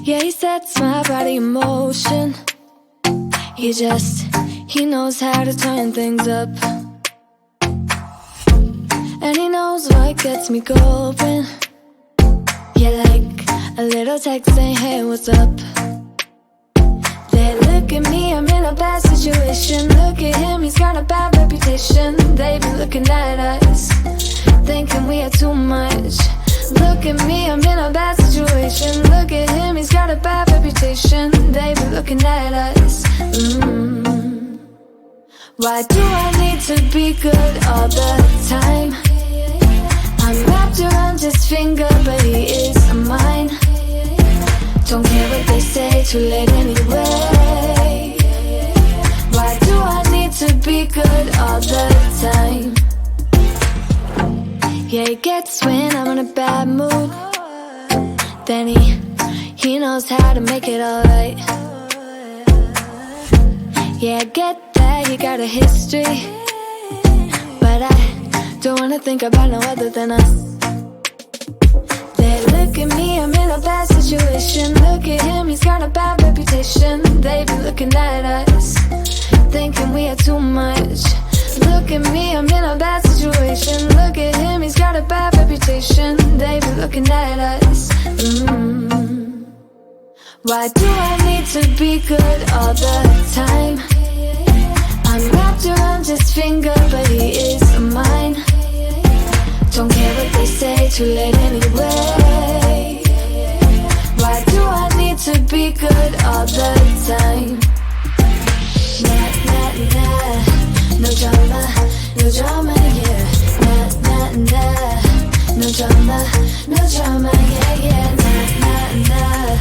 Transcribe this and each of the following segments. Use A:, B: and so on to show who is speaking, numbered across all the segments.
A: Yeah, he sets my body in motion. He knows how to turn things up. And he knows what gets me going. Yeah, like a little text saying, hey, what's up? They look at me, I'm in a bad situation. Look at him, he's got a bad reputation. They be looking at us, thinking we are too much. Look at me, I'm in a bad situation. Look at him, he's got a bad reputation. They be looking at us. Why do I need to be good all the time? I'm wrapped around his finger, but he is mine. Don't care what they say, too late anyway. Why do I need to be good all the time? Yeah, he gets when I'm in a bad mood. Then he knows how to make it alright. Yeah, I get that you got a history, but I don't wanna think about no other than us. They look at me, I'm in a bad situation. Look at him, he's got a bad reputation. They be looking at us, thinking we are too much. Look at me, I'm in a bad situation. Look at him, he's got a bad reputation. They be looking at us. Why do I need to be good all the time? I'm wrapped around his finger, but he is mine. Don't care what they say, too late anyway. Why do I need to be good all the time? Nah, nah, nah. No drama, no drama, yeah. Nah, nah, nah. No drama, no drama, yeah, yeah. Nah, nah, nah.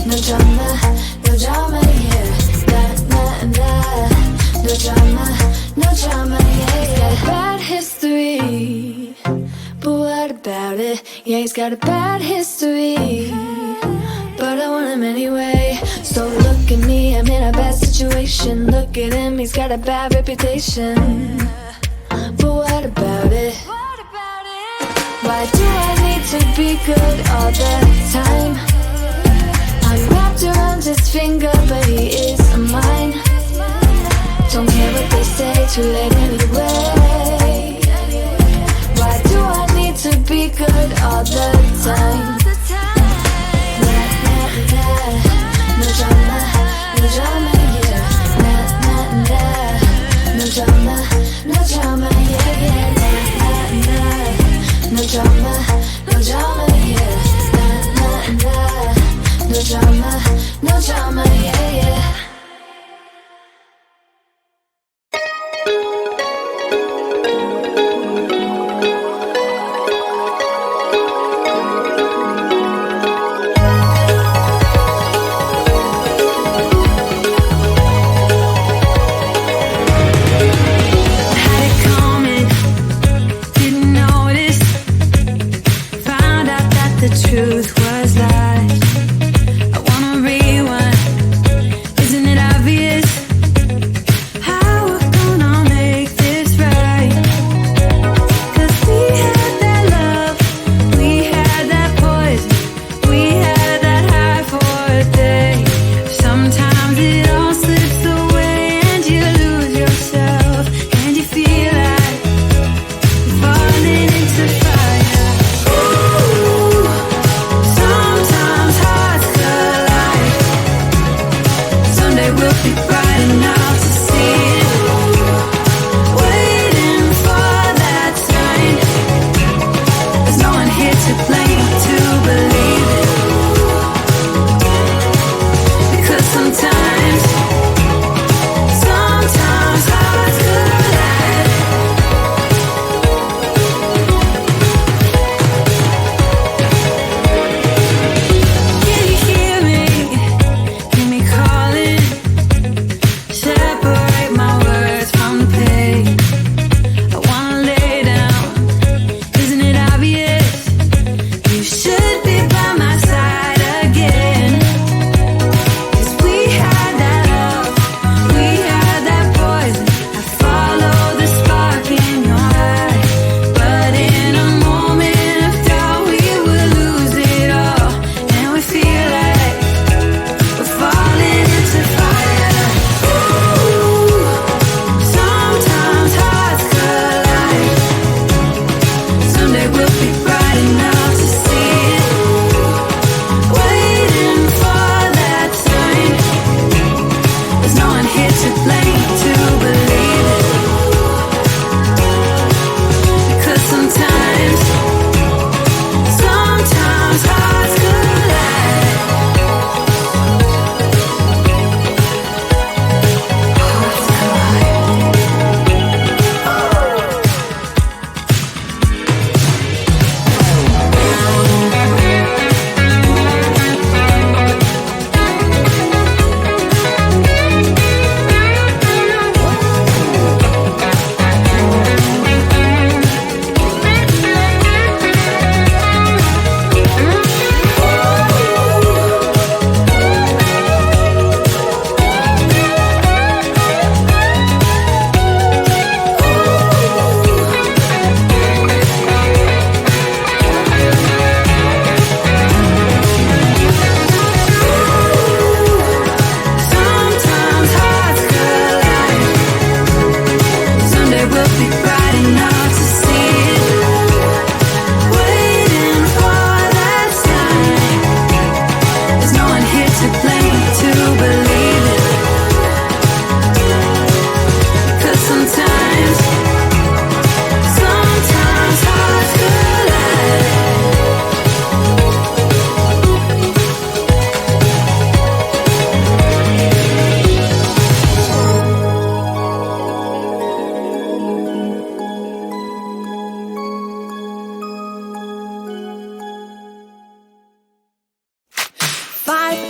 A: No drama, no drama, yeah. Nah, nah, nah. No drama, no drama, yeah, yeah. Bad history, but what about it? Yeah, he's got a bad history, but I want him anyway. So look at me, I'm in a bad situation. Look at him, he's got a bad reputation, but what about it? Why do I need to be good all the time? I'm wrapped around his finger, but he is mine. Don't care what they say, too late anyway. Why do I need to be good all the time? Nah, nah, nah. No drama, no drama, yeah. Nah, nah, nah. No drama, no drama, yeah, yeah. Nah, nah, nah. No drama, no drama, yeah. Nah, nah, nah. No drama, no drama, yeah, yeah.
B: Truth was lies. I wanna rewind. Isn't it obvious how we're gonna make this right? 'Cause we had that love, we had that poison, we had that high for a day. Sometimes it all slips away and you lose yourself and you feel like you're falling into fire. Sometimes hard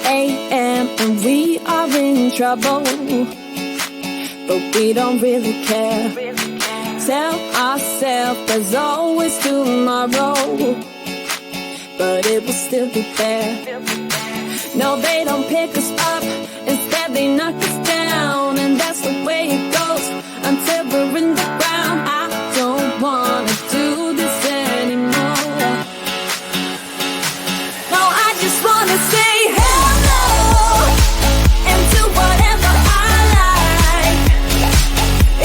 B: a.m. and we are in trouble, but we don't really care. Tell ourselves there's always tomorrow, but it will still be there. No, they don't pick us up, instead they knock us down, and that's the way it goes until we're in the ground. I don't wanna do this anymore. No, I just wanna say hello and do whatever I like.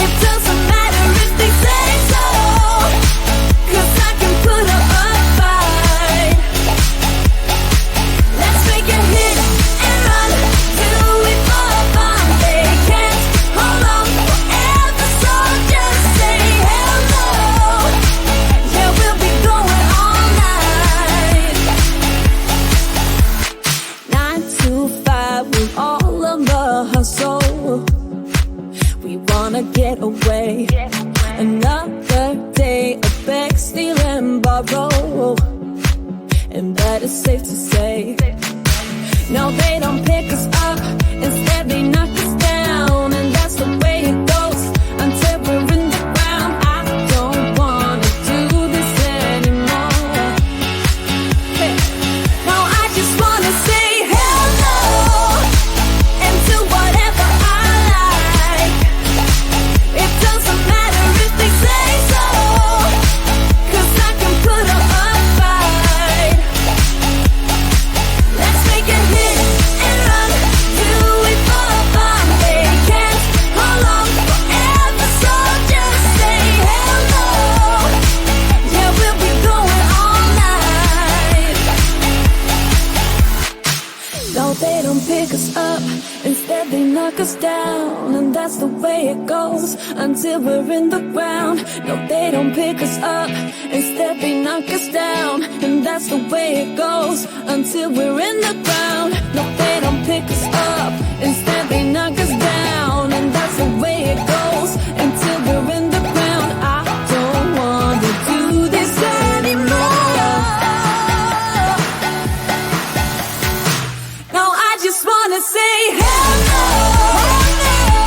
B: It doesn't matter if they say so, 'cause I can put up a fight. Let's make a hit and run till we fall apart. They can't hold on forever, so just say hello. Yeah, we'll be going all night. 9 to 5, we're all on the hustle. We wanna get away. Another day of beg, steal and borrow, and that is safe to say. No, they don't pick us up, instead they knock us down, and that's the way it goes until we're in the ground. I don't wanna do this anymore. Hey. No, I just wanna say hello and do whatever I like. It doesn't matter if they say so, 'cause I can put up a fight. Let's make a hit and run till we fall apart. They can't hold on forever, so just say hello. Yeah, we'll be going all night. No, they don't pick us up, instead they knock us down, and that's the way it goes until we're in the ground. No, they don't pick us up, instead they knock us down, and that's the way it goes until we're in the ground. No, they don't pick us up, instead they knock us down, and that's the way it goes until we're in the ground. I don't want to do this anymore. No, I just wanna say hello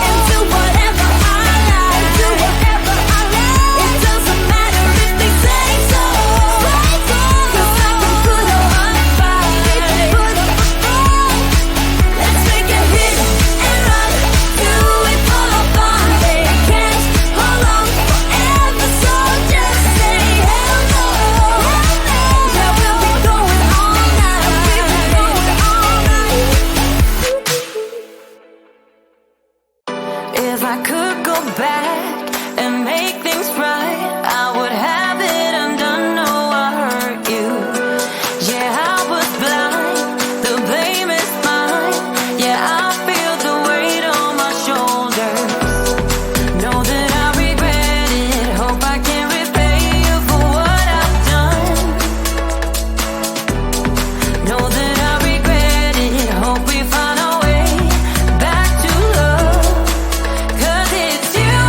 B: and do whatever I like. Do whatever I like. It doesn't matter if they say so, 'cause I can put up a fight. Let's make a hit and run till we fall apart. They can't hold on forever, so just say hello. Yeah, we'll be going all night. If I could go back and make things right, I would have it undone. No, I hurt you. Yeah, I was blind. The blame is mine. Yeah, I feel the weight on my shoulders. Know that I regret it. Hope I can repay you for what I've done. Know that I regret it. Hope we find our way back to love. 'Cause it's you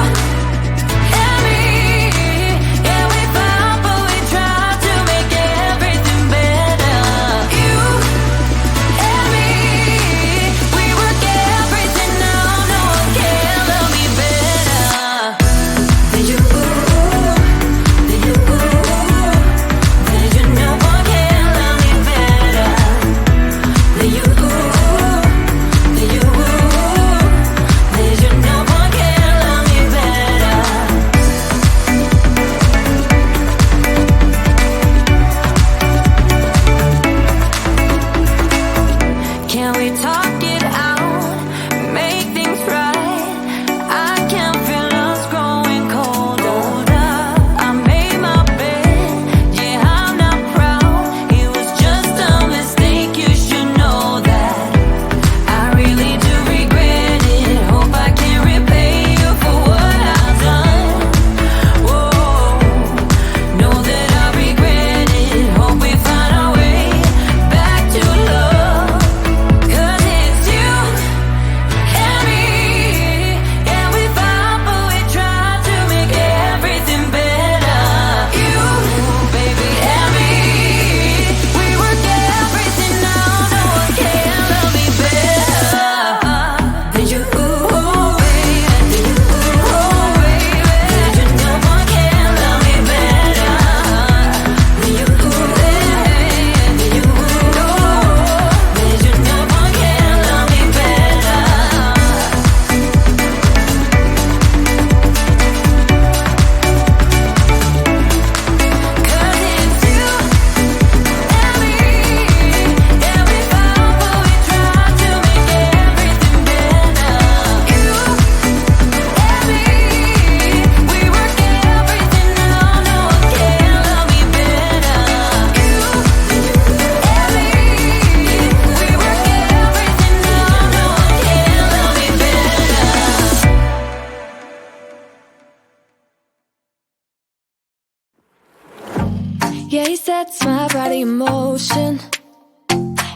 A: sets my body in motion.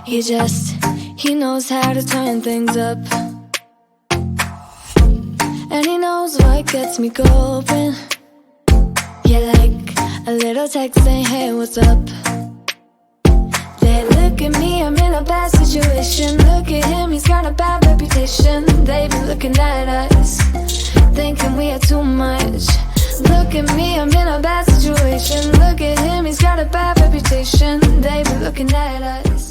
A: He knows how to turn things up. And he knows what gets me going. Yeah, like a little text saying, hey, what's up? They look at me, I'm in a bad situation. Look at him, he's got a bad reputation. They be looking at us, thinking we are too much. Look at me, I'm in a bad situation. Look at him, he's got a bad reputation. They be looking at us.